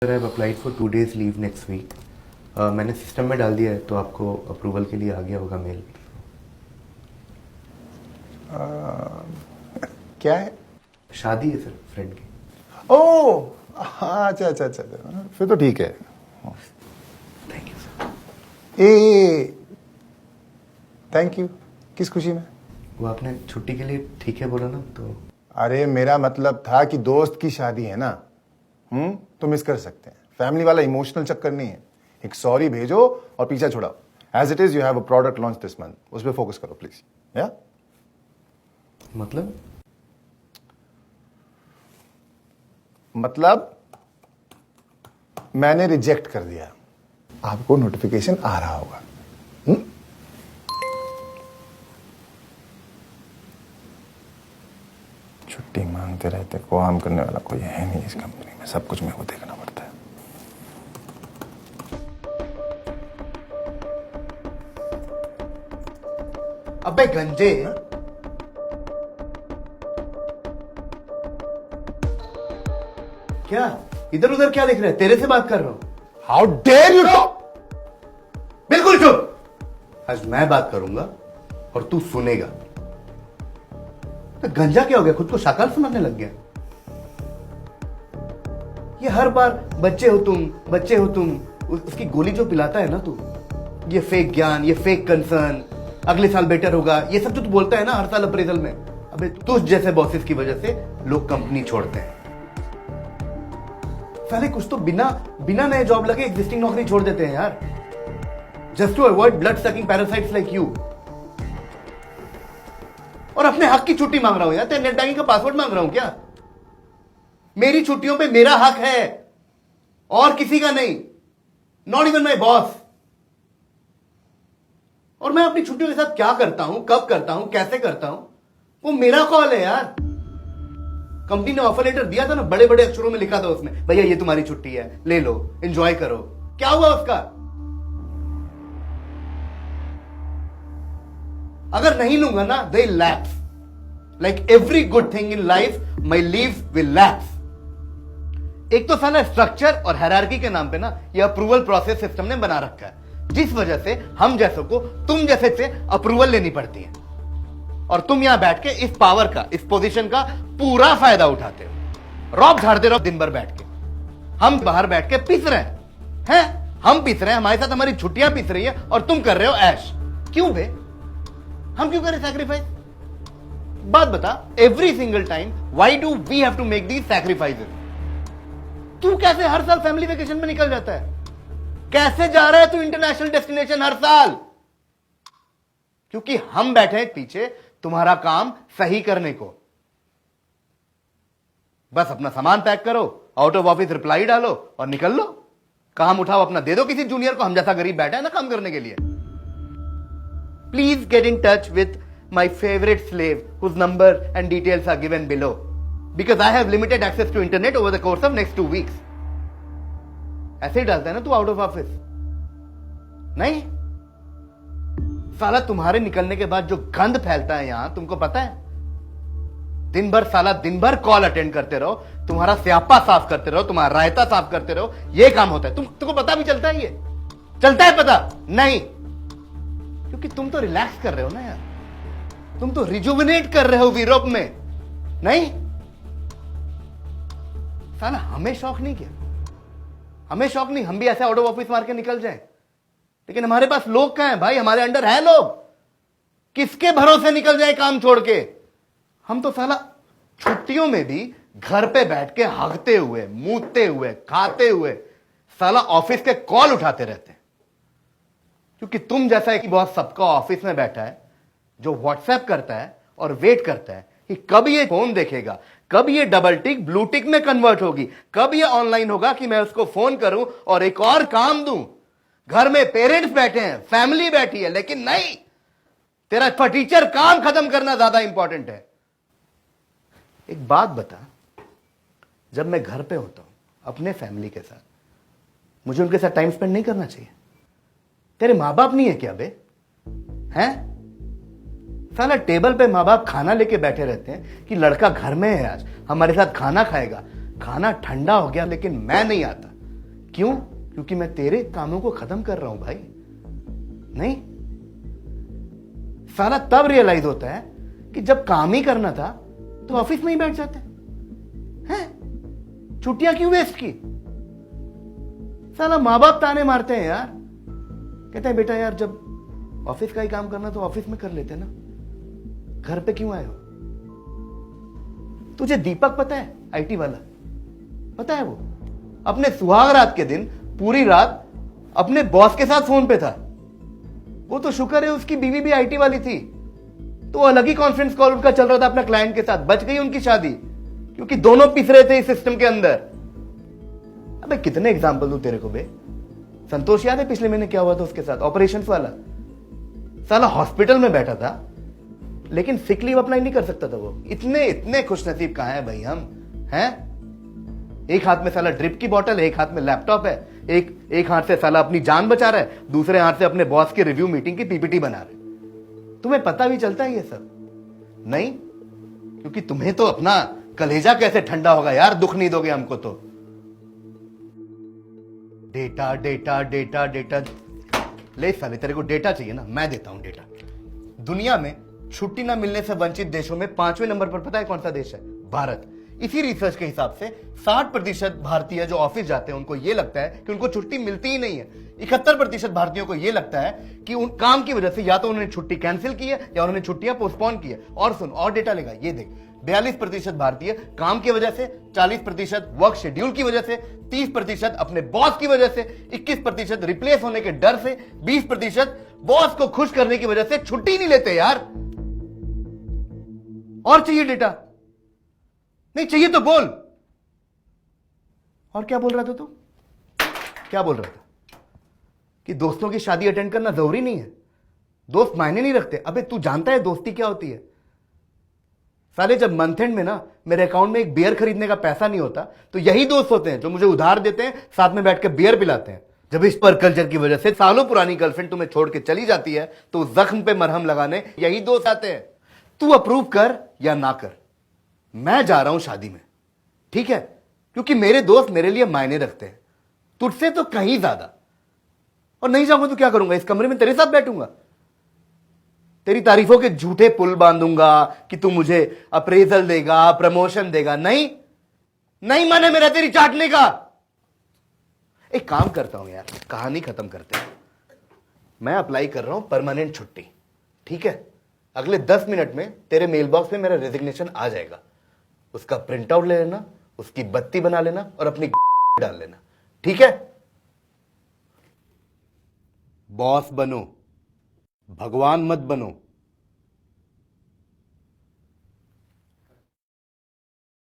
Sir I applied for 2 days leave next week. मैंने system में डाल दिया है तो आपको अप्रूवल के लिए आ गया होगा मेल। क्या है? शादी है सर फ्रेंड की। ओह अच्छा अच्छा अच्छा, फिर तो ठीक है। Thank you sir. Thank you. किस खुशी में? वो आपने छुट्टी के लिए ठीक है बोला ना तो। अरे मेरा मतलब था कि दोस्त की शादी है ना, तो मिस कर सकते हैं। फैमिली वाला इमोशनल चक्कर नहीं है। एक सॉरी भेजो और पीछा छुड़ाओ। As it is you have a product launch this month, उस पर फोकस करो प्लीज। या मतलब मैंने रिजेक्ट कर दिया, आपको नोटिफिकेशन आ रहा होगा। छुट्टी मांगते रहते, काम करने वाला कोई है नहीं इस कंपनी में, सब कुछ मेरे को देखना पड़ता है। अबे गंजे, क्या इधर उधर क्या देख रहे हैं? तेरे से बात कर रहा हूं। How dare you talk! बिल्कुल चुप। आज मैं बात करूंगा और तू सुनेगा। तो गंजा क्या हो गया? खुद को शाकाल समझने लग गया। ये हर बार बच्चे हो तुम, बच्चे हो तुम, उसकी गोली जो पिलाता है ना तू, ये फेक ज्ञान, ये फेक कंसर्न, अगले साल बेटर होगा, ये सब जो तू बोलता है ना हर साल अप्रेजल में, अबे तुझ जैसे बॉसेस की वजह से लोग कंपनी छोड़ते हैं। साले कुछ तो बिना नए जॉब लगे एग्जिस्टिंग नौकरी छोड़ देते हैं यार, just to avoid blood sucking parasites like you. और अपने हक की छुट्टी मांग रहा हूं यार, तेरे नेट बैंकिंग का पासवर्ड मांग रहा हूं क्या? मेरी छुट्टियों पे मेरा हक है और किसी का नहीं, नॉट इवन माई बॉस। और मैं अपनी छुट्टियों के साथ क्या करता हूं, कब करता हूं, कैसे करता हूं, वो मेरा कॉल है यार। कंपनी ने ऑफर लेटर दिया था ना, बड़े बड़े अक्षरों में लिखा था उसमें, भैया ये तुम्हारी छुट्टी है, ले लो, एंजॉय करो। क्या हुआ उसका? अगर नहीं लूंगा ना, they lapse. Like every good thing in life, my leave will lapse. एक तो साला स्ट्रक्चर और हायरार्की के नाम पे ना ये अप्रूवल प्रोसेस सिस्टम ने बना रखा है, जिस वजह से हम जैसों को तुम जैसे से अप्रूवल लेनी पड़ती है। और तुम यहां बैठ के इस पावर का, इस पोजीशन का पूरा फायदा उठाते हो, रॉब झाड़ते रहो दिन भर बैठ के। हम बाहर बैठ के पिस रहे हैं, हम पिस रहे हैं, हमारे साथ हमारी छुट्टियां पिस रही है और तुम कर रहे हो ऐश। क्यों बे? हम क्यों करें सैक्रिफाइस? बात बता, every single time why do we have to make these sacrifices? तू कैसे हर साल फैमिली वेकेशन में निकल जाता है? कैसे जा रहा है तू इंटरनेशनल डेस्टिनेशन हर साल? क्योंकि हम बैठे हैं पीछे तुम्हारा काम सही करने को। बस अपना सामान पैक करो, आउट ऑफ ऑफिस रिप्लाई डालो और निकल लो। काम उठाओ अपना, दे दो किसी जूनियर को, हम जैसा गरीब बैठा है ना काम करने के लिए। Please get in touch with my favourite slave whose number and details are given below, because I have limited access to internet over the course of next 2 weeks। ऐसे ही डालता है ना तू आउट ऑफ ऑफिस? नहीं साला, तुम्हारे निकलने के बाद जो गंद फैलता है यहां, तुमको पता है? दिन भर कॉल अटेंड करते रहो, तुम्हारा स्यापा साफ करते रहो, तुम्हारा रायता साफ करते रहो, ये काम होता है। तुमको पता भी चलता है? ये चलता है पता? नहीं, क्योंकि तुम तो रिलैक्स कर रहे हो ना यार, तुम तो रिजुविनेट कर रहे हो यूरोप में। नहीं साला, हमें शौक नहीं किया, हमें शौक नहीं, हम भी ऐसे आउट ऑफ ऑफिस मार के निकल जाए, लेकिन हमारे पास लोग कहां हैं भाई? हमारे अंडर है लोग, किसके भरोसे निकल जाए काम छोड़ के? हम तो साला छुट्टियों में भी घर पे बैठ के हगते हुए, मूतते हुए, खाते हुए साला ऑफिस के कॉल उठाते रहते हैं। क्योंकि तुम जैसा एक बॉस सबका ऑफिस में बैठा है, जो व्हाट्सएप करता है और वेट करता है कि कब ये फोन देखेगा, कब ये डबल टिक ब्लू टिक में कन्वर्ट होगी, कब ये ऑनलाइन होगा कि मैं उसको फोन करूं और एक और काम दूं। घर में पेरेंट्स बैठे हैं, फैमिली बैठी है, लेकिन नहीं, तेरा फटीचर काम खत्म करना ज्यादा इंपॉर्टेंट है। एक बात बता, जब मैं घर पे होता हूं अपने फैमिली के साथ, मुझे उनके साथ टाइम स्पेंड नहीं करना चाहिए? तेरे मां बाप नहीं है क्या बे? हैं? साला टेबल पे माँ बाप खाना लेके बैठे रहते हैं कि लड़का घर में है, आज हमारे साथ खाना खाएगा। खाना ठंडा हो गया लेकिन मैं नहीं आता, क्यों? क्योंकि मैं तेरे कामों को खत्म कर रहा हूं भाई। नहीं, साला तब रियलाइज होता है कि जब काम ही करना था तो ऑफिस में ही बैठ जाते हैं। छुट्टियां क्यों वेस्ट की? साला मां बाप ताने मारते हैं यार, कहते हैं बेटा यार जब ऑफिस का ही काम करना तो ऑफिस में कर लेते ना, घर पे क्यों आए हो? तुझे दीपक पता है, आईटी वाला, पता है? वो अपने सुहाग रात के दिन पूरी रात अपने बॉस के साथ फोन पे था। वो तो शुक्र है उसकी बीवी भी आईटी वाली थी, तो अलग ही कॉन्फ्रेंस कॉल उनका चल रहा था अपना क्लाइंट के साथ। बच गई उनकी शादी, क्योंकि दोनों पिस रहे थे इस सिस्टम के अंदर। अबे कितने एग्जाम्पल दूं तेरे को बे? संतोष याद है पिछले महीने क्या हुआ था उसके साथ, ऑपरेशन वाला? साला हॉस्पिटल में बैठा था लेकिन सिक लीव अप्लाई नहीं कर सकता था वो। इतने खुशनसीब कहां है भाई हम, हैं? एक हाथ में साला ड्रिप की बोतल है, एक हाथ में लैपटॉप है, एक हाथ से साला अपनी जान बचा रहा है, दूसरे हाथ से अपने बॉस की रिव्यू मीटिंग की पीपीटी बना रहे। तुम्हें पता भी चलता है ये सब? नहीं, क्योंकि तुम्हें तो अपना कलेजा कैसे ठंडा होगा यार, दुख नहीं दोगे हमको तो। डेटा डेटा डेटा डेटा, ले साले तेरे को डेटा चाहिए ना, मैं देता हूं डेटा। दुनिया में छुट्टी ना मिलने से वंचित देशों में 5वें नंबर पर पता है कौन सा देश है? भारत। इसी रिसर्च के हिसाब से 60% भारतीय जो ऑफिस जाते हैं उनको यह लगता है कि उनको छुट्टी मिलती ही नहीं है। 71% भारतीयों को यह लगता है कि उन काम की वजह से या तो उन्होंने छुट्टी कैंसिल की है या उन्होंने छुट्टियां पोस्टपोन की है। और सुन, और डेटा लेगा, ये देख, 42% भारतीय काम की वजह से, 40% वर्क शेड्यूल की वजह से, 30% अपने बॉस की वजह से, 21% रिप्लेस होने के डर से, 20% बॉस को खुश करने की वजह से छुट्टी नहीं लेते यार। और चाहिए डेटा? नहीं चाहिए तो बोल। और क्या बोल रहा था तू? क्या बोल रहा था? कि दोस्तों की शादी अटेंड करना जरूरी नहीं है, दोस्त मायने नहीं रखते। अबे तू जानता है दोस्ती क्या होती है? साले जब मंथ एंड में ना मेरे अकाउंट में एक बियर खरीदने का पैसा नहीं होता तो यही दोस्त होते हैं जो मुझे उधार देते हैं, साथ में बैठ के बियर पिलाते हैं। जब इस पर कल्चर की वजह से सालों पुरानी गर्लफ्रेंड तुम्हें छोड़ के चली जाती है तो उस जख्म पे मरहम लगाने यही दोस्त आते हैं। तू अप्रूव कर या ना कर, मैं जा रहा हूं शादी में, ठीक है? क्योंकि मेरे दोस्त मेरे लिए मायने रखते हैं, तुझसे तो कहीं ज्यादा। और नहीं जाऊंगा तो क्या करूंगा? इस कमरे में तेरे साथ बैठूंगा, तेरी तारीफों के झूठे पुल बांधूंगा कि तू मुझे अप्रेजल देगा, प्रमोशन देगा। नहीं, नहीं मन है मेरा तेरी चाटने का। एक काम करता हूं यार, कहानी खत्म करते हैं। मैं अप्लाई कर रहा हूं परमानेंट छुट्टी, ठीक है? अगले 10 मिनट में तेरे मेल बॉक्स में मेरा रेजिग्नेशन आ जाएगा। उसका प्रिंट आउट ले लेना, उसकी बत्ती बना लेना और अपनी डाल लेना, ठीक है? बॉस बनो, भगवान मत बनो।